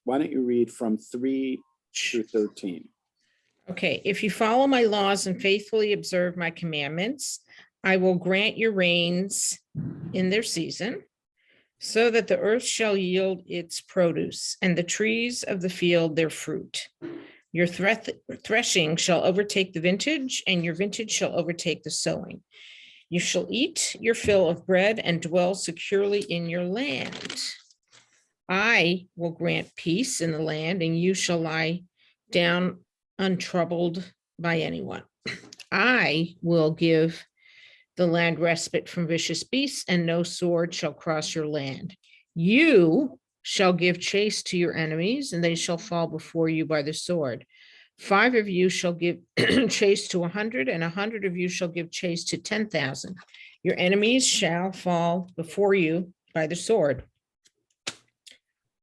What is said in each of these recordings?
why don't you read from 3 through 13? Okay, if you follow my laws and faithfully observe my commandments, I will grant your rains in their season, so that the earth shall yield its produce, and the trees of the field their fruit. Your threshing shall overtake the vintage, and your vintage shall overtake the sowing. You shall eat your fill of bread and dwell securely in your land. I will grant peace in the land, and you shall lie down untroubled by anyone. I will give the land respite from vicious beasts, and no sword shall cross your land. You shall give chase to your enemies, and they shall fall before you by the sword. 5 of you shall give chase to 100, and 100 of you shall give chase to 10,000. Your enemies shall fall before you by the sword.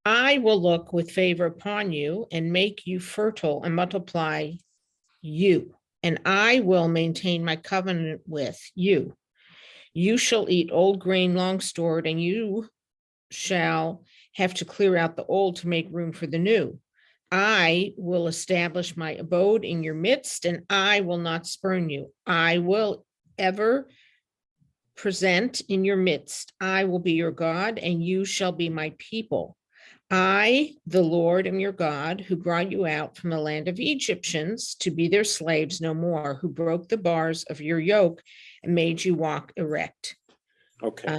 I will look with favor upon you and make you fertile and multiply you, and I will maintain my covenant with you. You shall eat old grain long stored, and you shall have to clear out the old to make room for the new. I will establish my abode in your midst, and I will not spurn you. I will ever present in your midst. I will be your God, and you shall be my people. I, the Lord, am your God, who brought you out from the land of Egyptians to be their slaves no more, who broke the bars of your yoke and made you walk erect. Okay.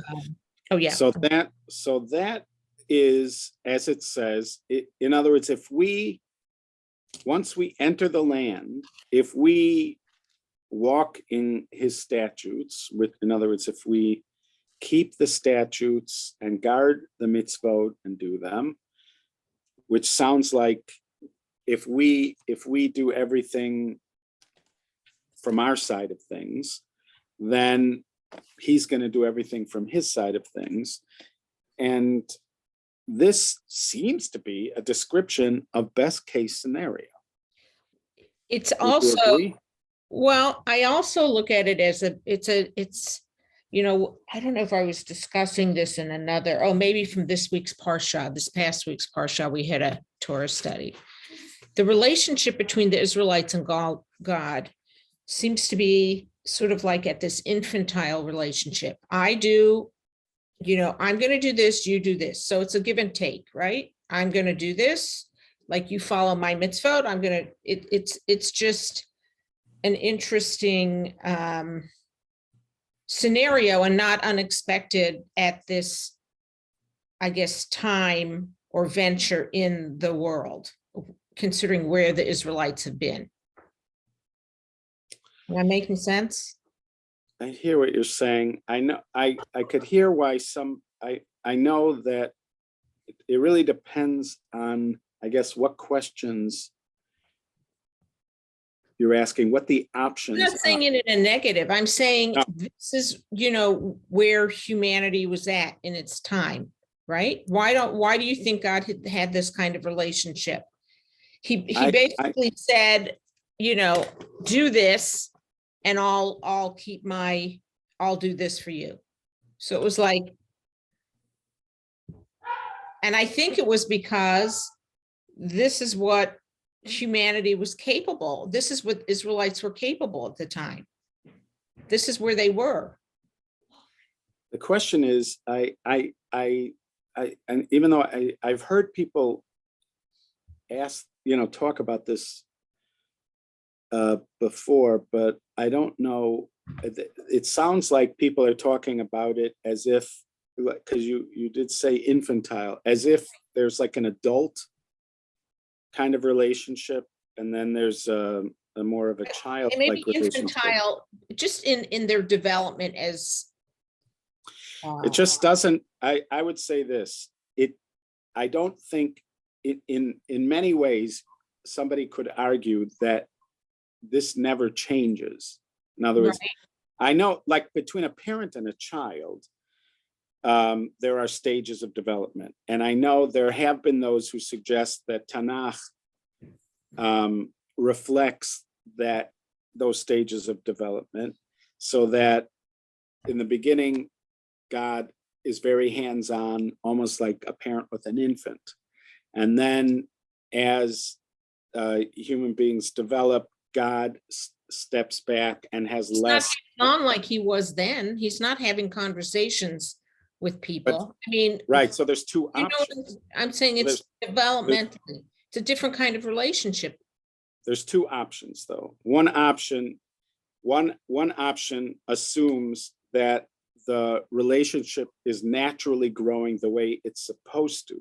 Oh, yeah. So that is, as it says, in other words, once we enter the land, if we walk in his statutes, in other words, if we keep the statutes and guard the mitzvot and do them, which sounds like if we do everything from our side of things, then he's going to do everything from his side of things. And this seems to be a description of best case scenario. It's also, well, I also look at it as it's, you know, I don't know if I was discussing this in maybe from this past week's Parsha, we had a Torah study. The relationship between the Israelites and God seems to be sort of like at this infantile relationship. I'm going to do this, you do this. So it's a give and take, right? I'm going to do this, like you follow my mitzvot. It's just an interesting scenario, and not unexpected at this, I guess, time or venture in the world, considering where the Israelites have been. Am I making sense? I hear what you're saying. I know I could hear why I know that it really depends on, I guess, what questions you're asking, what the options are. I'm not saying it in a negative. I'm saying this is, where humanity was at in its time, right? Why do you think God had this kind of relationship? He basically said, do this, and I'll do this for you. So it was like, and I think it was because this is what humanity was capable. This is what Israelites were capable at the time. This is where they were. The question is, and even though I've heard people ask, talk about this before, but I don't know. It sounds like people are talking about it as if, because you did say infantile, as if there's like an adult kind of relationship, and then there's a more of a child, maybe infantile, just in their development as. It just doesn't. I would say this. I don't think in many ways somebody could argue that this never changes. In other words, I know, like between a parent and a child, there are stages of development. And I know there have been those who suggest that Tanakh reflects those stages of development, so that in the beginning, God is very hands-on, almost like a parent with an infant. And then as human beings develop, God steps back and has He's not less. getting on like he was then. He's not having conversations with people. I mean, Right. So there's two you know, options. I'm saying it's developmentally. It's a different kind of relationship. There's two options, though. One option assumes that the relationship is naturally growing the way it's supposed to.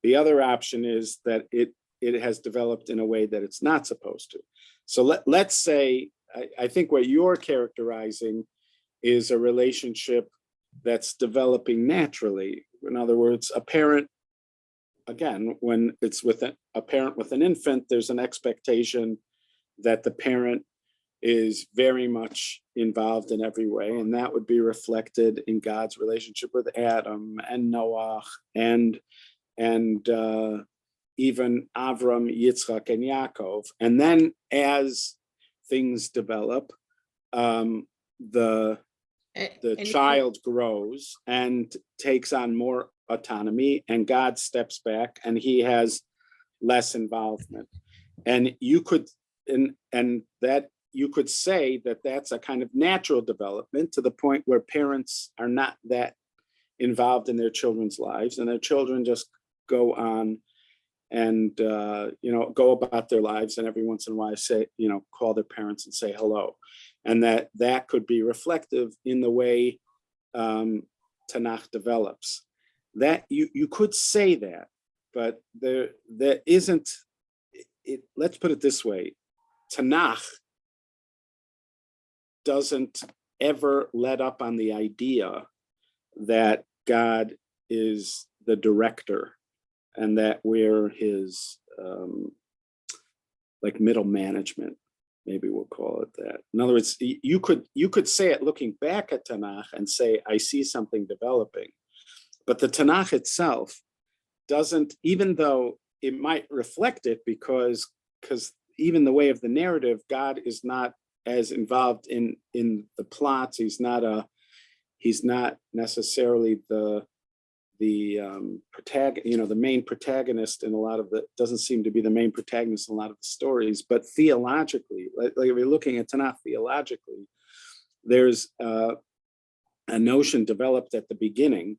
The other option is that it has developed in a way that it's not supposed to. So let's say, I think what you're characterizing is a relationship that's developing naturally. In other words, a parent, again, when it's with a parent with an infant, there's an expectation that the parent is very much involved in every way, and that would be reflected in God's relationship with Adam and Noah and even Avram, Yitzchak, and Yaakov. And then as things develop, the child grows and takes on more autonomy, and God steps back and he has less involvement. And you could say that that's a kind of natural development to the point where parents are not that involved in their children's lives, and their children just go on and go about their lives, and every once in a while call their parents and say hello. And that could be reflective in the way Tanakh develops. That you could say that, but there isn't it. Let's put it this way: Tanakh doesn't ever let up on the idea that God is the director and that we're his like middle management, maybe we'll call it that. In other words, you could say it looking back at Tanakh and say, I see something developing. But the Tanakh itself doesn't, even though it might reflect it, because even the way of the narrative, God is not as involved in the plots. He's not necessarily the protagonist, the main protagonist in a lot of doesn't seem to be the main protagonist in a lot of the stories. But theologically, like if you're looking at Tanakh theologically, there's a notion developed at the beginning,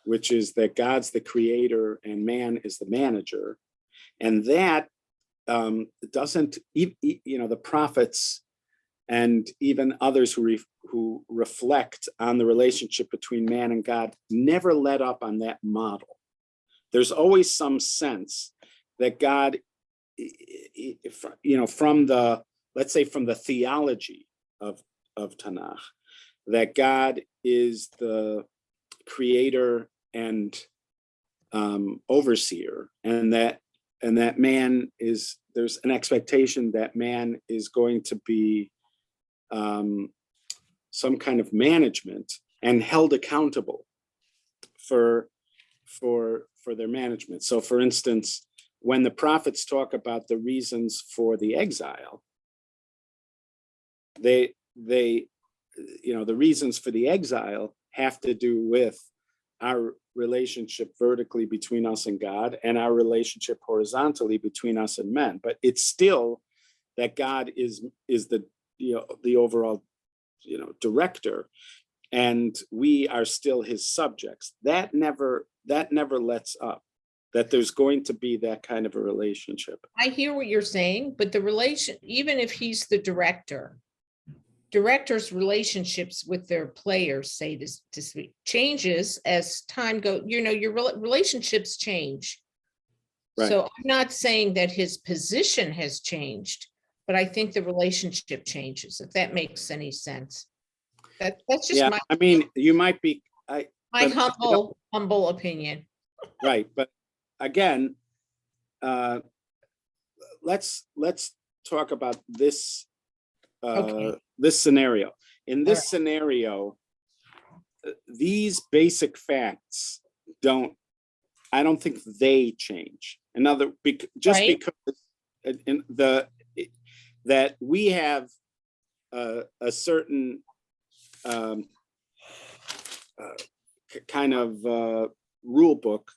which is that God's the creator and man is the manager. And that doesn't, the prophets and even others who reflect on the relationship between man and God never let up on that model. There's always some sense that God, from the theology of Tanakh, that God is the creator and overseer, and that man is, there's an expectation that man is going to be some kind of management and held accountable for their management. So for instance, when the prophets talk about the reasons for the exile, the reasons for the exile have to do with our relationship vertically between us and God and our relationship horizontally between us and men. But it's still that God is the overall director, and we are still his subjects. That never lets up, that there's going to be that kind of a relationship. I hear what you're saying, but the relation, even if he's the director's relationships with their players, say to speak, changes as time goes. Your relationships change. Right. So I'm not saying that his position has changed, but I think the relationship changes, if that makes any sense. That's just you might be my humble opinion. Right. But again, let's talk about this this scenario. In this scenario, these basic facts I don't think they change. Because that we have a certain kind of rule book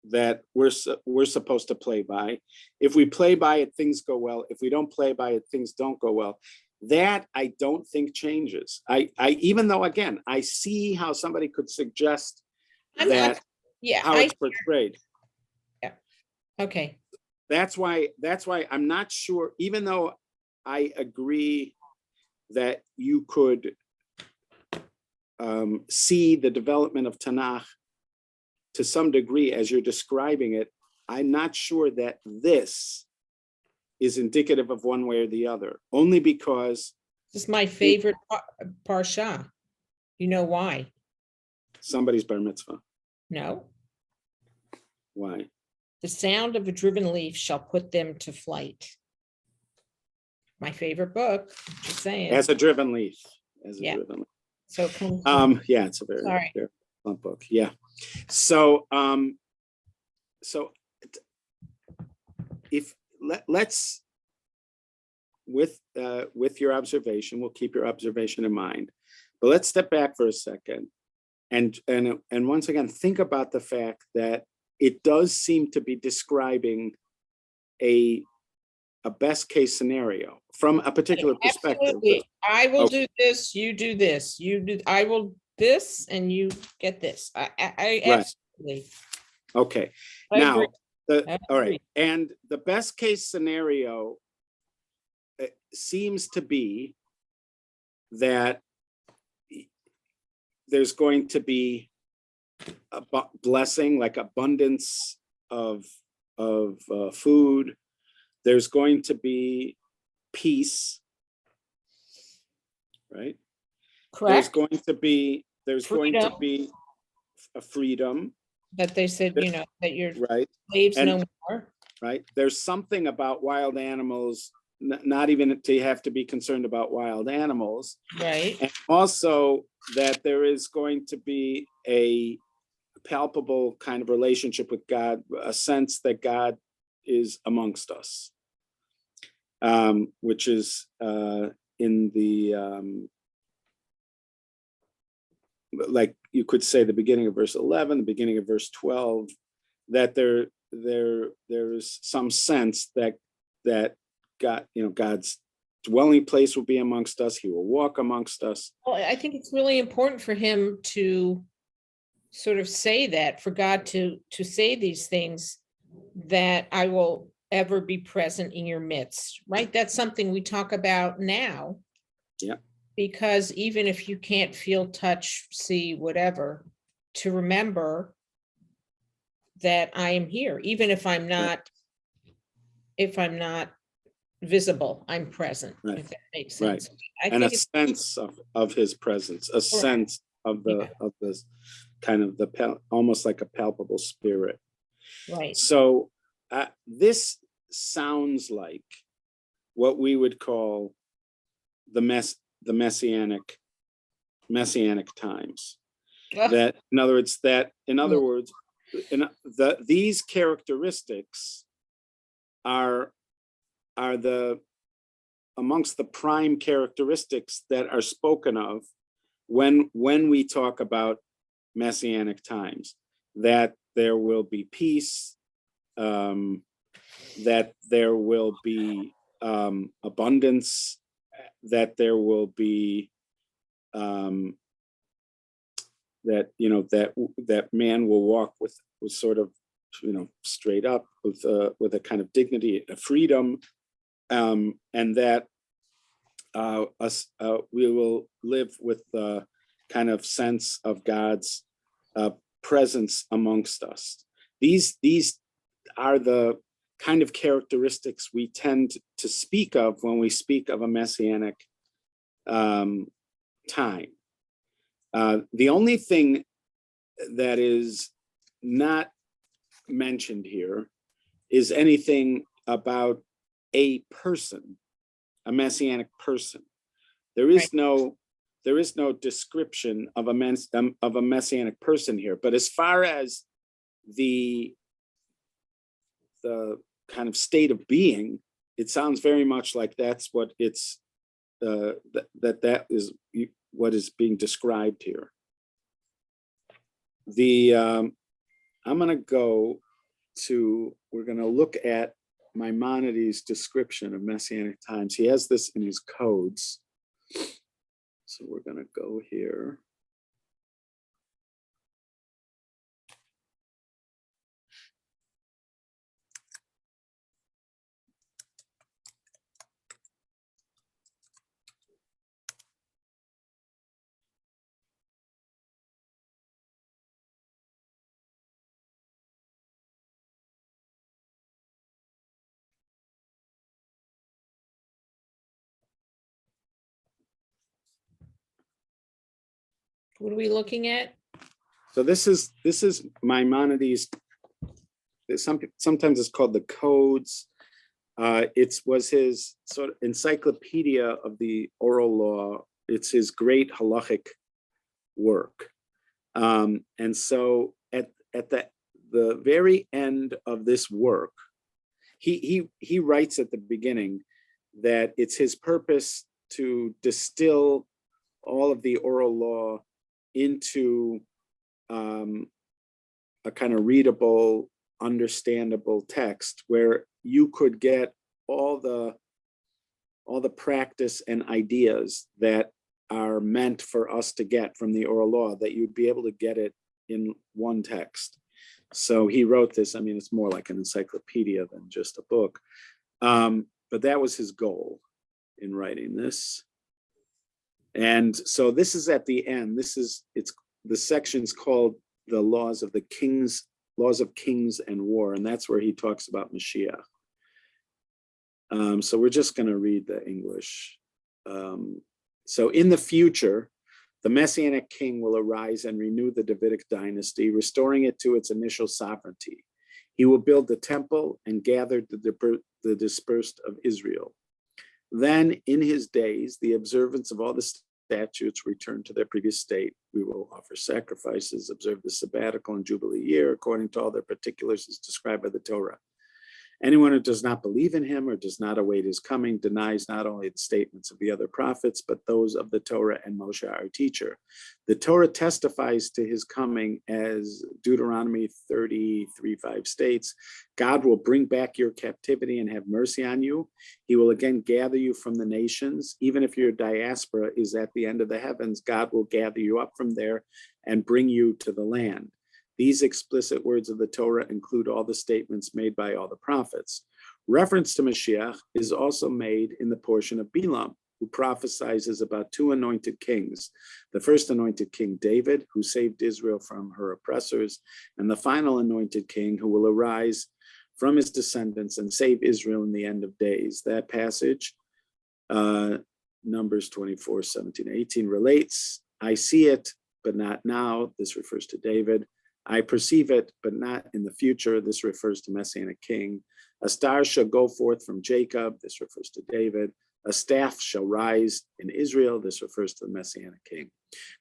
that we're supposed to play by. If we play by it, things go well. If we don't play by it, things don't go well. That I don't think changes. I even though, again, I see how somebody could suggest I'm yeah, how it's portrayed. yeah. Okay. That's why I'm not sure, even though I agree that you could see the development of Tanakh to some degree as you're describing it, I'm not sure that this is indicative of one way or the other, only because This is my favorite parsha. You know why? somebody's bar mitzvah. No. Why? The sound of a driven leaf shall put them to flight. My favorite book, just saying. As a driven leaf. As a Yeah. driven leaf. So it comes from, Yeah, it's a very, Sorry. very fun book. Yeah. So if let's with your observation, we'll keep your observation in mind, but let's step back for a second and once again think about the fact that it does seem to be describing a best case scenario from a particular perspective. absolutely. I will Okay. do this, you do this, you do, I will this, and you get this. I Right. absolutely. Okay. I Now, agree. I all agree. right. And the best case scenario seems to be that there's going to be a blessing, like abundance of food. There's going to be peace, right? There's Correct. going to be Freedom. a freedom, That they said, you know, that your right? slaves And no more. right, there's something about wild animals, not even to have to be concerned about wild animals, Right. and also that there is going to be a palpable kind of relationship with God, a sense that God is amongst us, which is in the like you could say the beginning of verse 11, the beginning of verse 12, that there's some sense that God, you know, God's dwelling place will be amongst us. He will walk amongst us. Well, I think it's really important for him to sort of say that, for God to say these things, that I will ever be present in your midst, right? That's something we talk about now. Yeah. Because even if you can't feel, touch, see, whatever, to remember that I am here, even if I'm not, visible, I'm present, Right. if that makes Right. sense. I And a think sense of his presence, a sense of the Yeah. of this kind of almost like a palpable spirit. right. So this sounds like what we would call the messianic times. That in other words, these characteristics are amongst the prime characteristics that are spoken of when we talk about messianic times, that there will be peace, that there will be abundance, that there will be that, you know, that man will walk with sort of, you know, straight up with a kind of dignity, a freedom, and that we will live with the kind of sense of God's presence amongst us. These are the kind of characteristics we tend to speak of when we speak of a messianic time. The only thing that is not mentioned here is anything about a person, a messianic person. There is no description of a messianic person here. But as far as the kind of state of being, it sounds very much like that's what it's that is what is being described here. I'm going to go we're going to look at Maimonides' description of Messianic times. He has this in his codes. So we're going to go here. What are we looking at? So this is Maimonides. Sometimes it's called the Codes. It was his sort of encyclopedia of the oral law. It's his great halachic work. And so at the very end of this work, he writes at the beginning that it's his purpose to distill all of the oral law into a kind of readable, understandable text where you could get all the practice and ideas that are meant for us to get from the oral law, that you'd be able to get it in one text. So he wrote this. I mean, it's more like an encyclopedia than just a book. But that was his goal in writing this. And so this is at the end. The section's called the laws of kings and war. And that's where he talks about Mashiach. So we're just going to read the English. So in the future, the Messianic king will arise and renew the Davidic dynasty, restoring it to its initial sovereignty. He will build the temple and gather the dispersed of Israel. Then in his days, the observance of all the statutes return to their previous state. We will offer sacrifices, observe the sabbatical and jubilee year according to all their particulars as described by the Torah. Anyone who does not believe in him or does not await his coming denies not only the statements of the other prophets, but those of the Torah and Moshe, our teacher. The Torah testifies to his coming, as Deuteronomy 33:5 states. God will bring back your captivity and have mercy on you. He will again gather you from the nations. Even if your diaspora is at the end of the heavens, God will gather you up from there and bring you to the land. These explicit words of the Torah include all the statements made by all the prophets. Reference to Mashiach is also made in the portion of Bilam, who prophesies about two anointed kings. The first anointed king, David, who saved Israel from her oppressors, and the final anointed king who will arise from his descendants and save Israel in the end of days. That passage, Numbers 24:17-18, relates, I see it, but not now. This refers to David. I perceive it, but not in the future. This refers to Messianic king. A star shall go forth from Jacob. This refers to David. A staff shall rise in Israel. This refers to the Messianic king.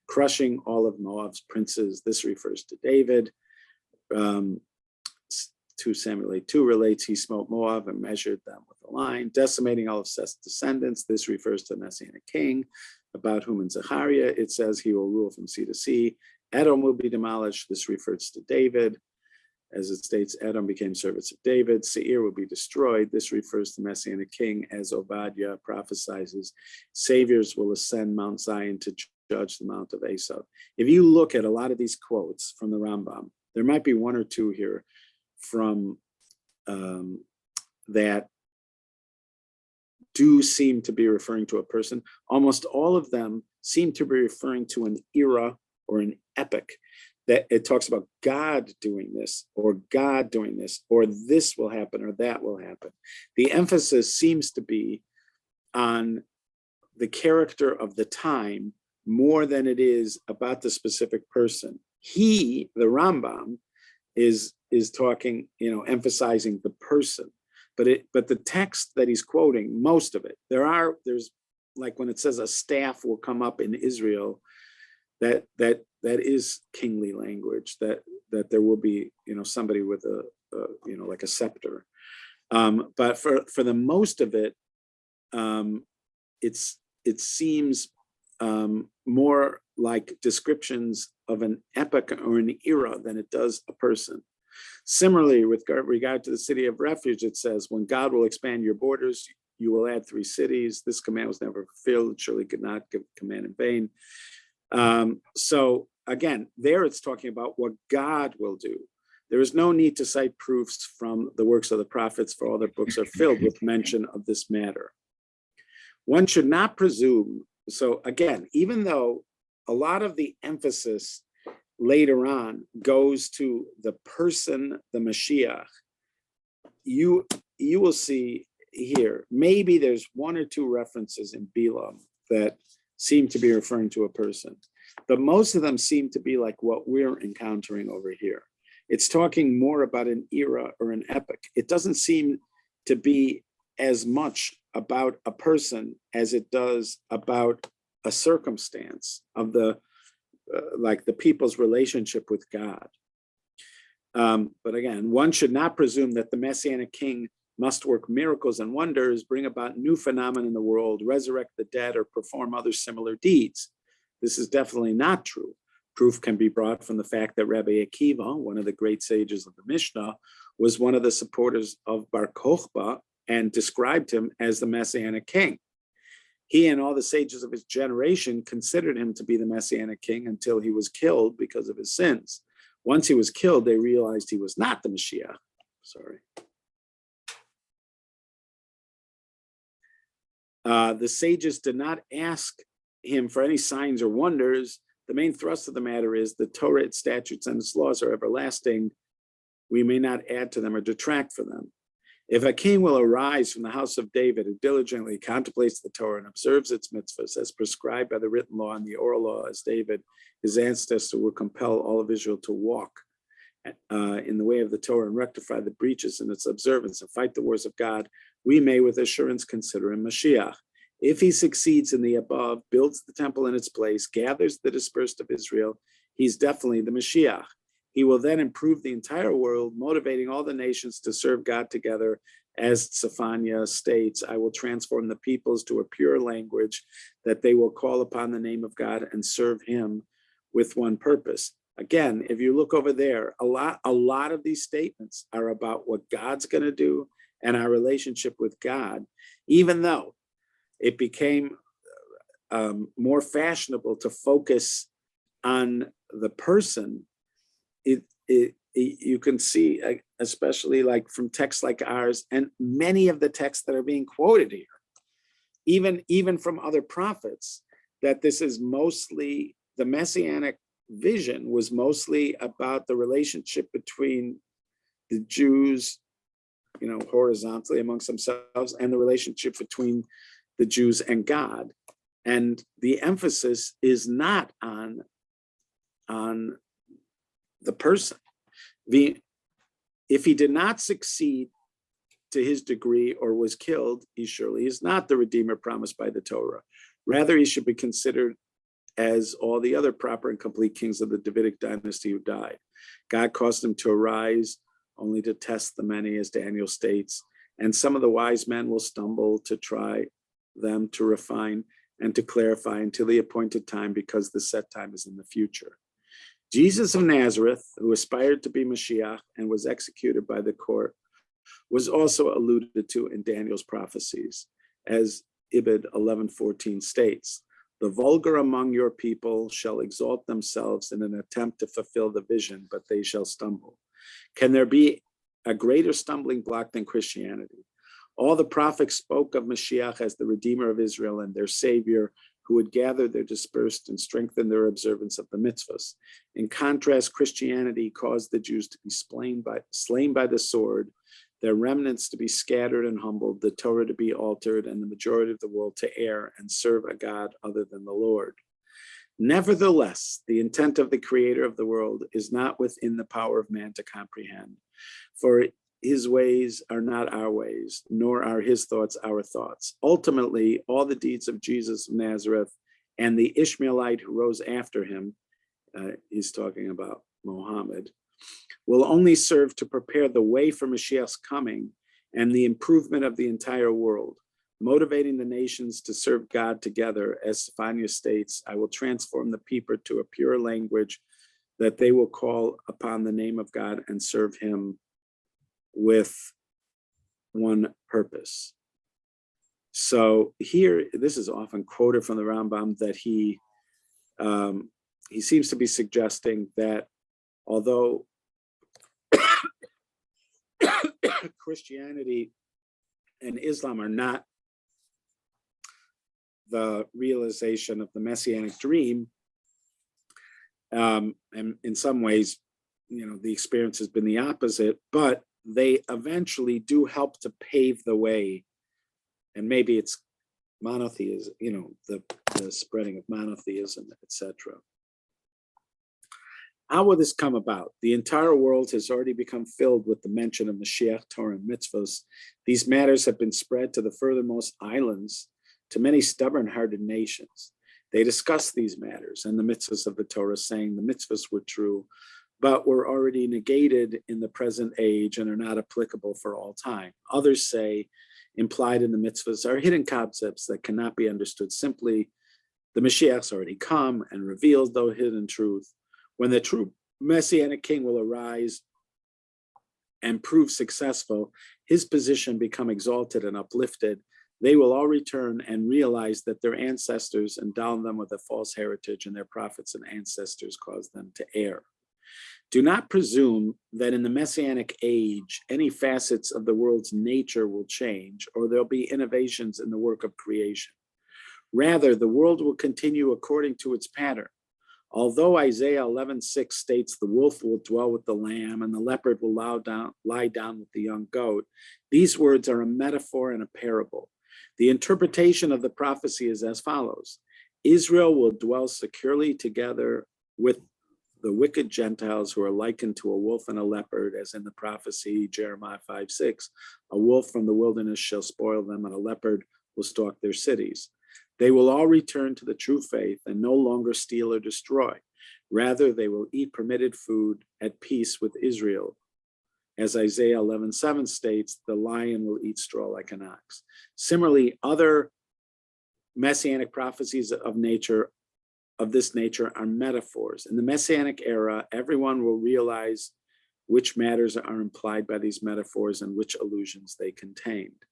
Crushing all of Moab's princes. This refers to David. 2 Samuel 8:2 relates, he smote Moab and measured them with a line, decimating all of Seth's descendants. This refers to the Messianic king, about whom in Zechariah it says he will rule from sea to sea. Edom will be demolished. This refers to David. As it states, Edom became servants of David. Seir will be destroyed. This refers to Messianic king, as Obadiah prophesies. Saviors will ascend Mount Zion to judge the Mount of Esau. If you look at a lot of these quotes from the Rambam, there might be one or two here from that do seem to be referring to a person. Almost all of them seem to be referring to an era or an epic, that it talks about God doing this, or God doing this, or this will happen, or that will happen. The emphasis seems to be on the character of the time more than it is about the specific person. He, the Rambam, is talking, emphasizing the person. But the text that he's quoting, most of it, there's like when it says a staff will come up in Israel, that is kingly language, that there will be, somebody with a like a scepter. But for the most of it, it seems more like descriptions of an epoch or an era than it does a person. Similarly, with regard to the city of refuge, it says, when God will expand your borders, you will add 3 cities. This command was never fulfilled. It surely could not give command in vain. So again, there it's talking about what God will do. There is no need to cite proofs from the works of the prophets, for all their books are filled with mention of this matter. One should not presume. So again, even though a lot of the emphasis later on goes to the person, the Mashiach, you will see here, maybe there's 1 or 2 references in Bilam that seem to be referring to a person, but most of them seem to be like what we're encountering over here. It's talking more about an era or an epoch. It doesn't seem to be as much about a person as it does about a circumstance of the like the people's relationship with God. But again, one should not presume that the Messianic king must work miracles and wonders, bring about new phenomena in the world, resurrect the dead, or perform other similar deeds. This is definitely not true. Proof can be brought from the fact that Rabbi Akiva, one of the great sages of the Mishnah, was one of the supporters of Bar Kokhba and described him as the Messianic king. He and all the sages of his generation considered him to be the Messianic king until he was killed because of his sins. Once he was killed, they realized he was not the Mashiach. The sages did not ask him for any signs or wonders. The main thrust of the matter is the Torah, its statutes, and its laws are everlasting. We may not add to them or detract from them. If a king will arise from the house of David who diligently contemplates the Torah and observes its mitzvahs as prescribed by the written law and the oral law, as David, his ancestor, will compel all of Israel to walk in the way of the Torah and rectify the breaches in its observance and fight the wars of God, we may with assurance consider him Mashiach. If he succeeds in the above, builds the temple in its place, gathers the dispersed of Israel, he's definitely the Mashiach. He will then improve the entire world, motivating all the nations to serve God together. As Zephaniah states, I will transform the peoples to a pure language that they will call upon the name of God and serve him with one purpose. Again, if you look over there, a lot of these statements are about what God's going to do and our relationship with God, even though it became more fashionable to focus on the person. You can see, especially like from texts like ours and many of the texts that are being quoted here, even from other prophets, that this is mostly, the Messianic vision was mostly about the relationship between the Jews, horizontally amongst themselves, and the relationship between the Jews and God. And the emphasis is not on the person. If he did not succeed to his degree or was killed, he surely is not the Redeemer promised by the Torah. Rather, he should be considered as all the other proper and complete kings of the Davidic dynasty who died. God caused him to arise only to test the many, as Daniel states, and some of the wise men will stumble to try them, to refine and to clarify until the appointed time, because the set time is in the future. Jesus of Nazareth, who aspired to be Mashiach and was executed by the court, was also alluded to in Daniel's prophecies, as Ibid 11:14 states, the vulgar among your people shall exalt themselves in an attempt to fulfill the vision, but they shall stumble. Can there be a greater stumbling block than Christianity? All the prophets spoke of Mashiach as the Redeemer of Israel and their Savior, who would gather their dispersed and strengthen their observance of the mitzvahs. In contrast, Christianity caused the Jews to be slain by the sword, their remnants to be scattered and humbled, the Torah to be altered, and the majority of the world to err and serve a God other than the Lord. Nevertheless, the intent of the Creator of the world is not within the power of man to comprehend, for his ways are not our ways, nor are his thoughts our thoughts. Ultimately, all the deeds of Jesus of Nazareth and the Ishmaelite who rose after him, he's talking about Muhammad, will only serve to prepare the way for Mashiach's coming and the improvement of the entire world, motivating the nations to serve God together. As Zephaniah states, I will transform the people to a pure language that they will call upon the name of God and serve him with one purpose. So here, this is often quoted from the Rambam, that he seems to be suggesting that although Christianity and Islam are not the realization of the Messianic dream, and in some ways, the experience has been the opposite, but they eventually do help to pave the way. And maybe it's monotheism, the spreading of monotheism, etc. How will this come about? The entire world has already become filled with the mention of Mashiach, Torah, and mitzvahs. These matters have been spread to the furthermost islands, to many stubborn-hearted nations. They discuss these matters and the mitzvahs of the Torah, saying the mitzvahs were true, but were already negated in the present age and are not applicable for all time. Others say, implied in the mitzvahs are hidden concepts that cannot be understood simply. The Mashiach's already come and revealed the hidden truth. When the true Messianic king will arise and prove successful, his position become exalted and uplifted. They will all return and realize that their ancestors endowed them with a false heritage, and their prophets and ancestors caused them to err. Do not presume that in the Messianic age, any facets of the world's nature will change, or there'll be innovations in the work of creation. Rather, the world will continue according to its pattern. Although Isaiah 11:6 states the wolf will dwell with the lamb and the leopard will lie down with the young goat, these words are a metaphor and a parable. The interpretation of the prophecy is as follows: Israel will dwell securely together with the wicked Gentiles who are likened to a wolf and a leopard, as in the prophecy, Jeremiah 5:6, a wolf from the wilderness shall spoil them, and a leopard will stalk their cities. They will all return to the true faith and no longer steal or destroy. Rather, they will eat permitted food at peace with Israel. As Isaiah 11:7 states, the lion will eat straw like an ox. Similarly, other messianic prophecies of this nature are metaphors. In the Messianic era, everyone will realize which matters are implied by these metaphors and which allusions they contained.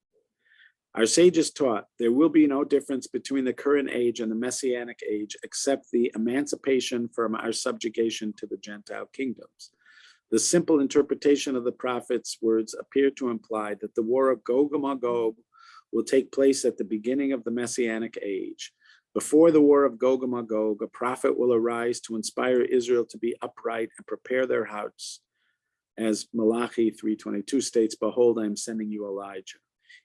Our sages taught there will be no difference between the current age and the Messianic age except the emancipation from our subjugation to the Gentile kingdoms. The simple interpretation of the prophet's words appear to imply that the war of Gog and Magog will take place at the beginning of the Messianic age. Before the war of Gog and Magog, a prophet will arise to inspire Israel to be upright and prepare their hearts. As Malachi 3:22 states, behold, I am sending you Elijah.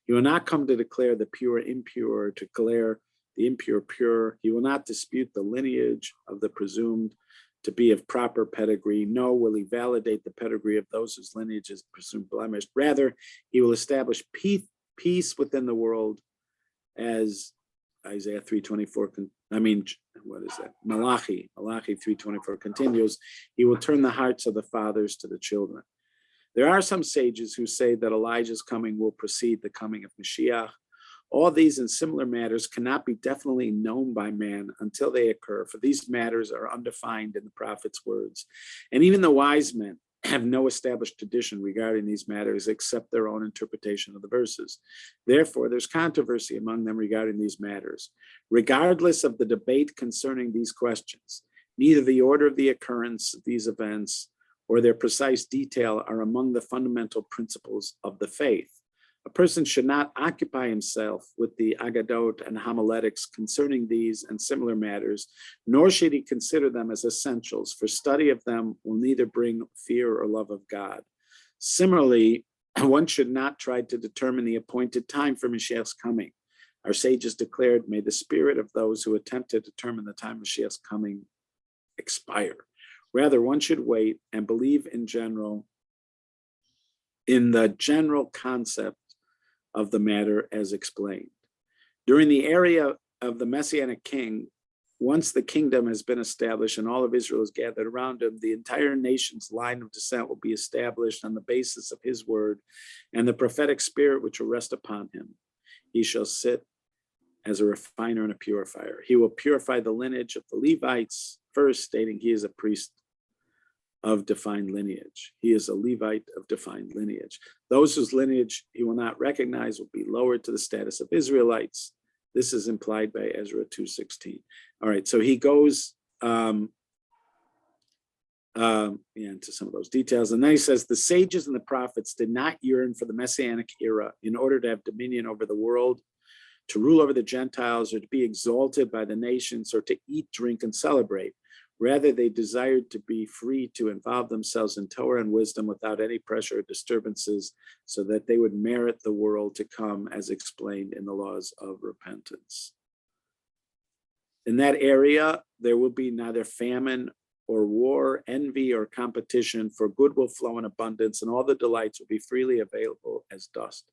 He will not come to declare the pure impure, to declare the impure pure. He will not dispute the lineage of the presumed to be of proper pedigree. No, will he validate the pedigree of those whose lineage is presumed blemished. Rather, he will establish peace within the world, as Isaiah 3:24, Malachi 3:24 continues. He will turn the hearts of the fathers to the children. There are some sages who say that Elijah's coming will precede the coming of Mashiach. All these and similar matters cannot be definitely known by man until they occur, for these matters are undefined in the prophet's words. And even the wise men have no established tradition regarding these matters except their own interpretation of the verses. Therefore, there's controversy among them regarding these matters. Regardless of the debate concerning these questions, neither the order of the occurrence of these events or their precise detail are among the fundamental principles of the faith. A person should not occupy himself with the Agadot and homiletics concerning these and similar matters, nor should he consider them as essentials, for study of them will neither bring fear or love of God. Similarly, one should not try to determine the appointed time for Mashiach's coming. Our sages declared, may the spirit of those who attempt to determine the time of Mashiach's coming expire. Rather, one should wait and believe in the general concept of the matter as explained. During the era of the Messianic king, once the kingdom has been established and all of Israel is gathered around him, the entire nation's line of descent will be established on the basis of his word and the prophetic spirit which will rest upon him. He shall sit as a refiner and a purifier. He will purify the lineage of the Levites, first stating he is a priest of defined lineage. He is a Levite of defined lineage. Those whose lineage he will not recognize will be lowered to the status of Israelites. This is implied by Ezra 2:16. All right, so he goes into some of those details. And then he says, the sages and the prophets did not yearn for the Messianic era in order to have dominion over the world, to rule over the Gentiles, or to be exalted by the nations, or to eat, drink, and celebrate. Rather, they desired to be free to involve themselves in Torah and wisdom without any pressure or disturbances, so that they would merit the world to come as explained in the laws of repentance. In that area, there will be neither famine or war, envy, or competition, for good will flow in abundance, and all the delights will be freely available as dust.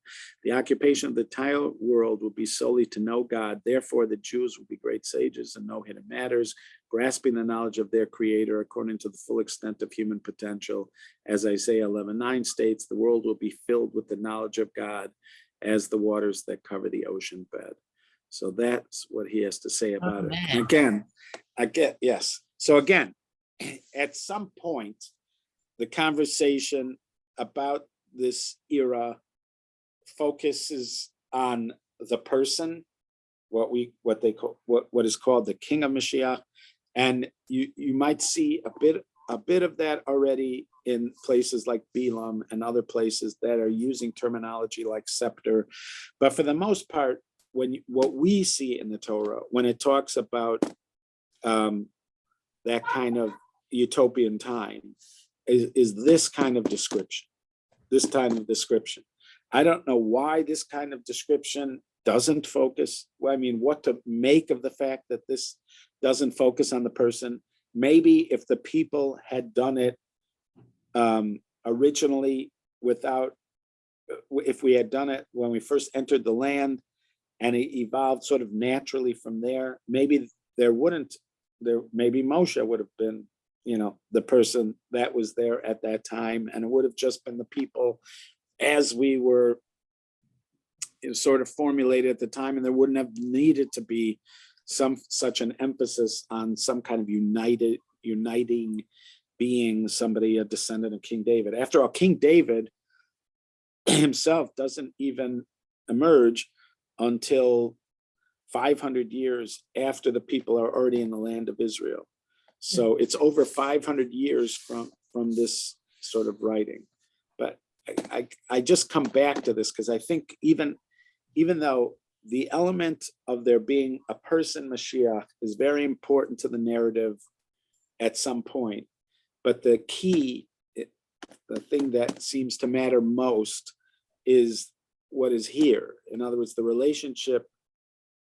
The occupation of the entire world will be solely to know God. Therefore, the Jews will be great sages and know hidden matters, grasping the knowledge of their Creator according to the full extent of human potential. As Isaiah 11:9 states, the world will be filled with the knowledge of God as the waters that cover the ocean bed. So that's what he has to say about it. And again, yes. So again, at some point, the conversation about this era focuses on the person, what is called the King of Mashiach, and you might see a bit of that already in places like Bilam and other places that are using terminology like scepter. But for the most part, what we see in the Torah, when it talks about that kind of utopian time, is this kind of description. I don't know why this kind of description doesn't focus. Well, I mean, what to make of the fact that this doesn't focus on the person. Maybe if the people had done it originally if we had done it when we first entered the land and it evolved sort of naturally from there, maybe maybe Moshe would have been, the person that was there at that time, and it would have just been the people as we were sort of formulated at the time, and there wouldn't have needed to be such an emphasis on some kind of uniting being, somebody, a descendant of King David. After all, King David himself doesn't even emerge until 500 years after the people are already in the land of Israel. So it's over 500 years from this sort of writing. But I just come back to this because I think even though the element of there being a person Mashiach is very important to the narrative at some point, but the key, the thing that seems to matter most is what is here. In other words, the relationship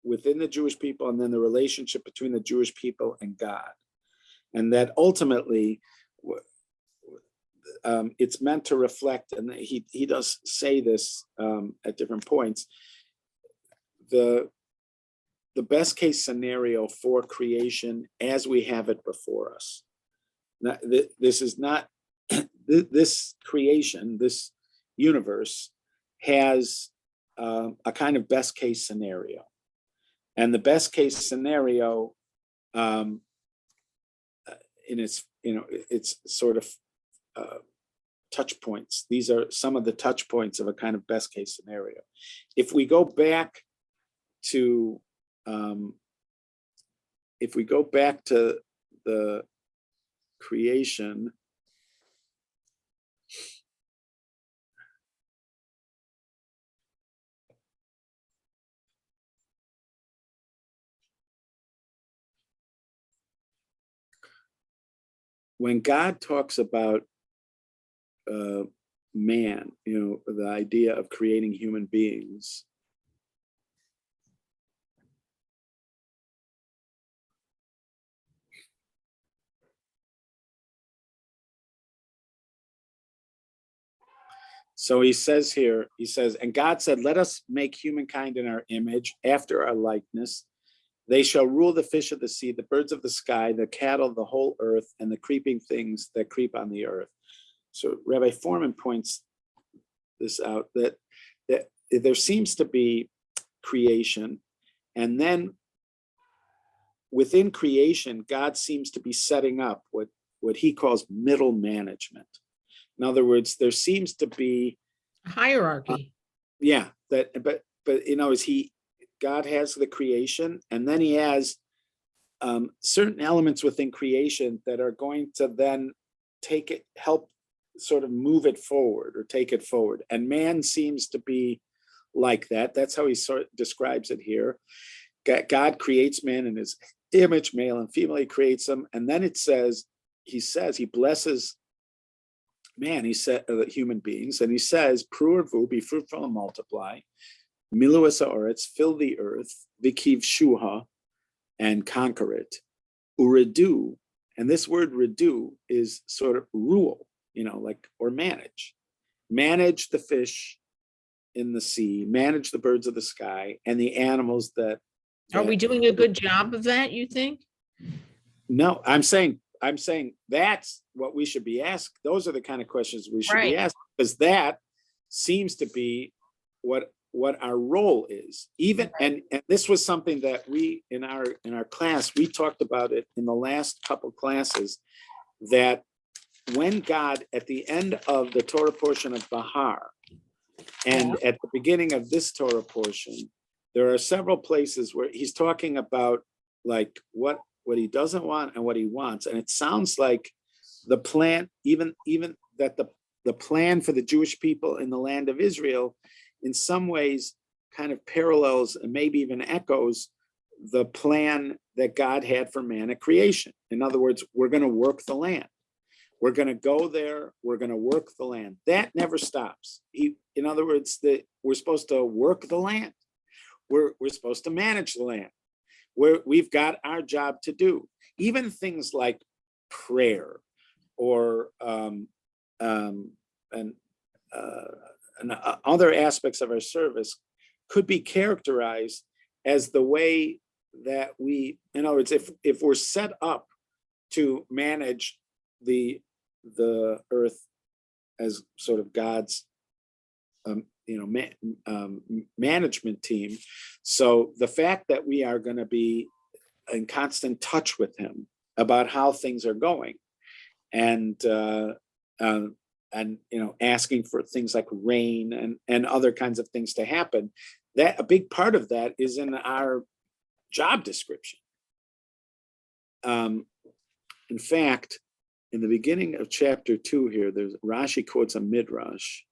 within the Jewish people, and then the relationship between the Jewish people and God. And that ultimately, it's meant to reflect, and he does say this at different points, the best case scenario for creation as we have it before us. Now, this is not, this creation, this universe has a kind of best case scenario. And the best case scenario in its sort of touch points. These are some of the touch points of a kind of best case scenario. If we go back to the creation, when God talks about man, the idea of creating human beings, so he says, and God said, let us make humankind in our image, after our likeness. They shall rule the fish of the sea, the birds of the sky, the cattle, the whole earth, and the creeping things that creep on the earth. So Rabbi Foreman points this out, that there seems to be creation, and then within creation, God seems to be setting up what what he calls middle management. In other words, there seems to be Hierarchy. but God has the creation, and then he has certain elements within creation that are going to then help sort of move it forward or take it forward. And man seems to be like that. That's how he sort of describes it here. God creates man in his image, male and female, he creates them. And then it says, he blesses man, he said, human beings, and he says, Pru'ervu, be fruitful and multiply, milu es haaretz, fill the earth, vikiv shuha, and conquer it, uredu, and this word redu is sort of rule, or manage the fish in the sea, manage the birds of the sky, and the animals that Are we doing a good job of that, you think? No, I'm saying that's what we should be asked. Those are the kind of questions we should be asked, because that seems to be what our role is. Even and this was something that we in our class, we talked about it in the last couple classes, that when God, at the end of the Torah portion of Bahar and at the beginning of this Torah portion, there are several places where he's talking about like what he doesn't want and what he wants. And it sounds like the plan, even that the plan for the Jewish people in the land of Israel, in some ways kind of parallels and maybe even echoes the plan that God had for man at creation. In other words, we're going to work the land. We're going to go there. We're going to work the land. That never stops. In other words, we're supposed to work the land. We're supposed to manage the land. We've got our job to do. Even things like prayer or and other aspects of our service could be characterized as the way that we, in other words, if we're set up to manage the earth as sort of God's management team. So the fact that we are going to be in constant touch with him about how things are going, and asking for things like rain and other kinds of things to happen, that a big part of that is in our job description. In fact, in the beginning of chapter 2 here, Rashi quotes a midrash.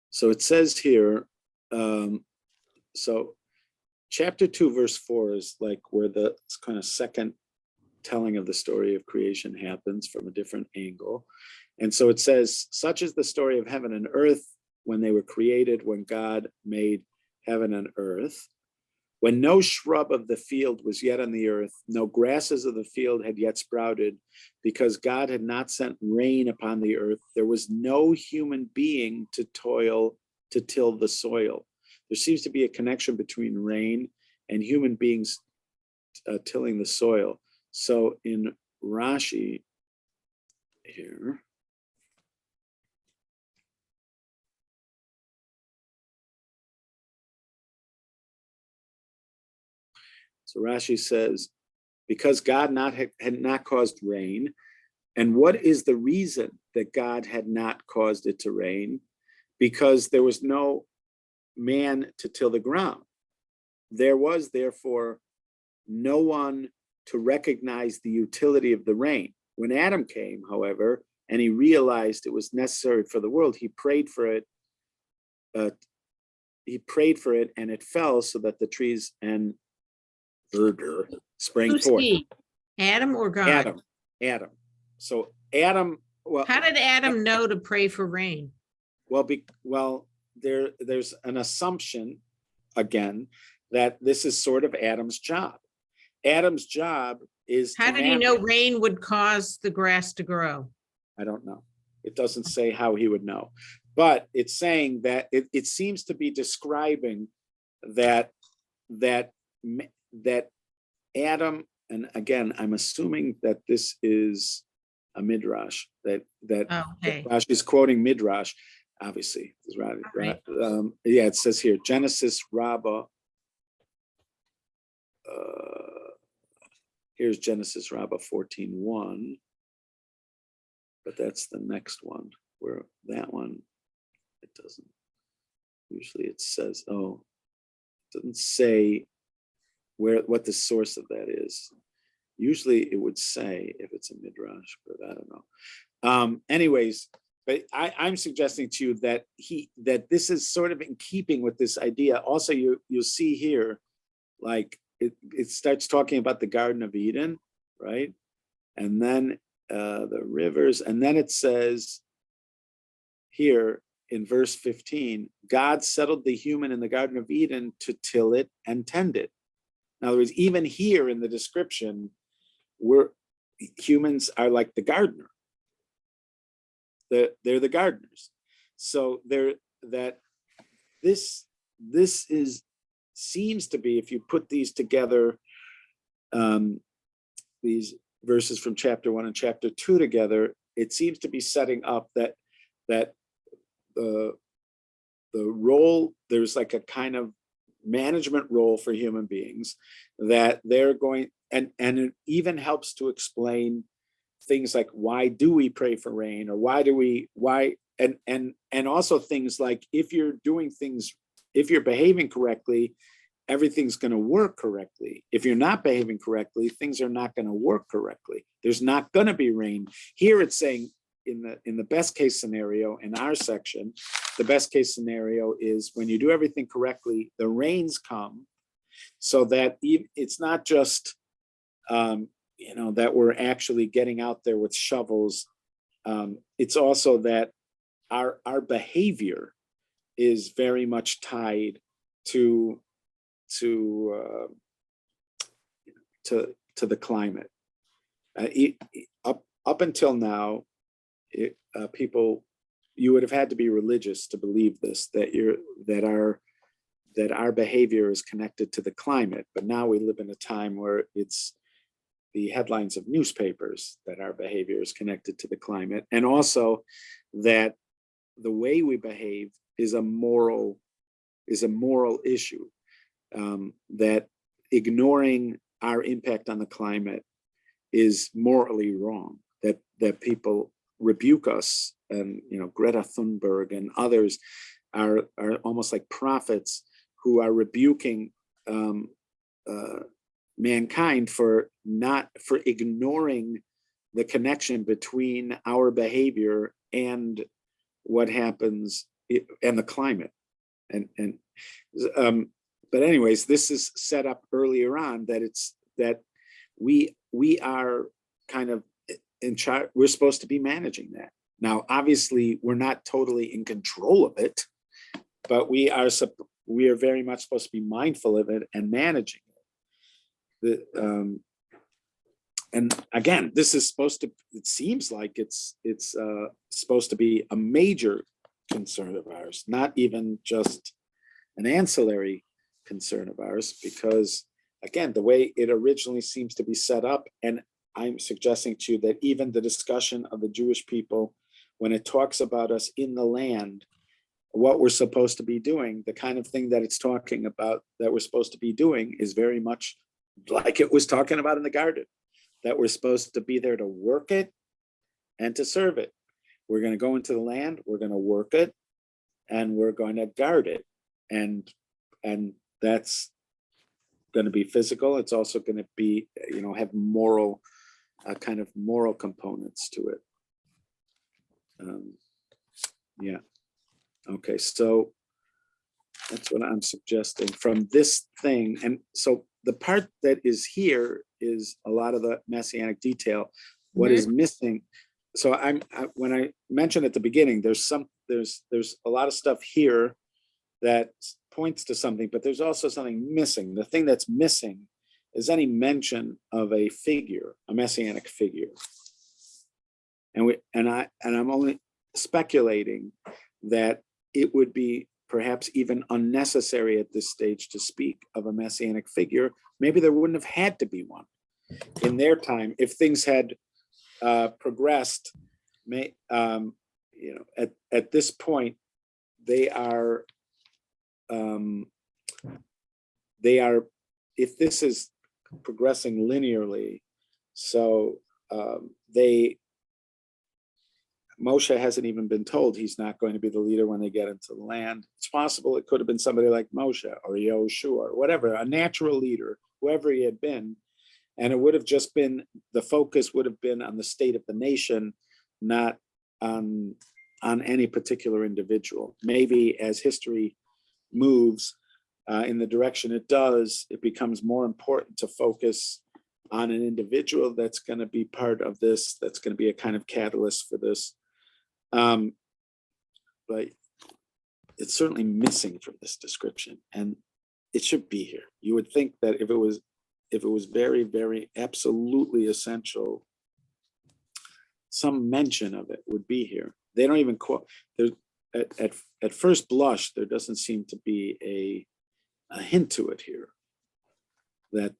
So it says here, so chapter 2, verse 4 is like where the kind of second telling of the story of creation happens from a different angle. And so it says, such is the story of heaven and earth when they were created, when God made heaven and earth. When no shrub of the field was yet on the earth, no grasses of the field had yet sprouted, because God had not sent rain upon the earth, there was no human being to toil to till the soil. There seems to be a connection between rain and human beings tilling the soil. So in Rashi here, so Rashi says, because God had not caused rain, and what is the reason that God had not caused it to rain? Because there was no man to till the ground. There was therefore no one to recognize the utility of the rain. When Adam came, however, and he realized it was necessary for the world, he prayed for it. And it fell so that the trees and verdure sprang forth. Adam or God? Adam. So Adam. Well, how did Adam know to pray for rain? Well, there's an assumption again that this is sort of Adam's job. Adam's job is. How did he know rain would cause the grass to grow? I don't know. It doesn't say how he would know, but it's saying that it seems to be describing that Adam, and again, I'm assuming that this is a midrash, that Rashi is quoting midrash, obviously. Right. It says here, Genesis Rabbah, here's Genesis Rabbah 14:1, but that's the next one, where that one, it doesn't, usually it says, oh, it doesn't say what the source of that is. Usually it would say if it's a midrash, but I don't know. Anyways, but I'm suggesting to you that this is sort of in keeping with this idea. Also, you'll see here, like it starts talking about the Garden of Eden, right? And then the rivers, and then it says here in verse 15, God settled the human in the Garden of Eden to till it and tend it. In other words, even here in the description, humans are like the gardener. They're the gardeners. So this seems to be, if you put these together, these verses from chapter 1 and chapter 2 together, it seems to be setting up that the role, there's like a kind of management role for human beings that they're going, and it even helps to explain things like, why do we pray for rain, or and also things like, if you're doing things, if you're behaving correctly, everything's going to work correctly. If you're not behaving correctly, things are not going to work correctly. There's not going to be rain. Here it's saying, in the best case scenario, in our section, the best case scenario is when you do everything correctly, the rains come, so that it's not just that we're actually getting out there with shovels. It's also that our behavior is very much tied to the climate. Up until now, people, you would have had to be religious to believe this, that our behavior is connected to the climate. But now we live in a time where it's the headlines of newspapers that our behavior is connected to the climate, and also that the way we behave is a moral issue. That ignoring our impact on the climate is morally wrong. That people rebuke us, and Greta Thunberg and others are almost like prophets who are rebuking mankind for ignoring the connection between our behavior and what happens and the climate. But anyways, this is set up earlier on that we are kind of in charge. We're supposed to be managing that. Now, obviously, we're not totally in control of it, but we are very much supposed to be mindful of it and managing it. And again, this is supposed to, it seems like it's supposed to be a major concern of ours, not even just an ancillary concern of ours, because again, the way it originally seems to be set up, and I'm suggesting to you that even the discussion of the Jewish people, when it talks about us in the land, what we're supposed to be doing, the kind of thing that it's talking about that we're supposed to be doing is very much like it was talking about in the garden, that we're supposed to be there to work it and to serve it. We're going to go into the land, we're going to work it, and we're going to guard it. And that's going to be physical. It's also going to be, have moral, kind of moral components to it. Yeah. Okay, so that's what I'm suggesting from this thing. And so the part that is here is a lot of the messianic detail. What is missing? So when I mentioned at the beginning, there's a lot of stuff here that points to something, but there's also something missing. The thing that's missing is any mention of a figure, a messianic figure. And I'm only speculating that it would be perhaps even unnecessary at this stage to speak of a messianic figure. Maybe there wouldn't have had to be one in their time if things had progressed. At this point, they are, if this is progressing linearly, So Moshe hasn't even been told he's not going to be the leader when they get into the land. It's possible it could have been somebody like Moshe or Yoshua or whatever, a natural leader, whoever he had been. And it would have just been, the focus would have been on the state of the nation, not on any particular individual. Maybe as history moves in the direction it does, it becomes more important to focus on an individual that's going to be part of this, that's going to be a kind of catalyst for this. But it's certainly missing from this description, and it should be here. You would think that if it was very, very absolutely essential, some mention of it would be here. They don't even quote. At first blush, there doesn't seem to be a hint to it here that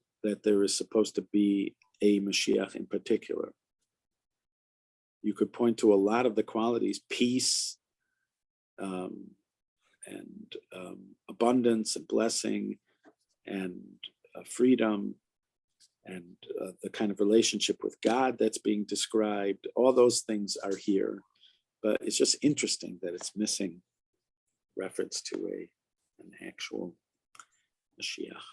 there is supposed to be a Mashiach in particular. You could point to a lot of the qualities: peace, and abundance and blessing, and freedom, and the kind of relationship with God that's being described. All those things are here, but it's just interesting that it's missing reference to an actual Mashiach.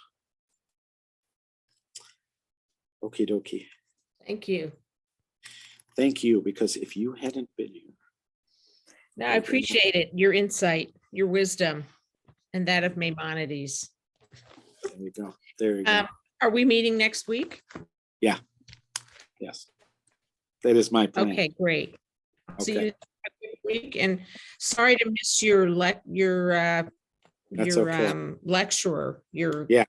Okie dokie. Thank you. Thank you, because if you hadn't been here. No, I appreciate it. Your insight, your wisdom, and that of Maimonides. There you go. There you go. Are we meeting next week? Yeah. Yes. That is my plan. Okay, great. See you Okay. next week. And sorry to miss your That's okay. lecturer. Yeah.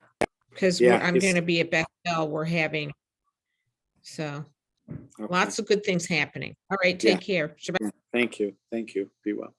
Because Yeah, I'm it's- going to be at Bethel. We're having Okay. lots of good things happening. All right, take care. Shabbat Thank you. Thank you. Be well.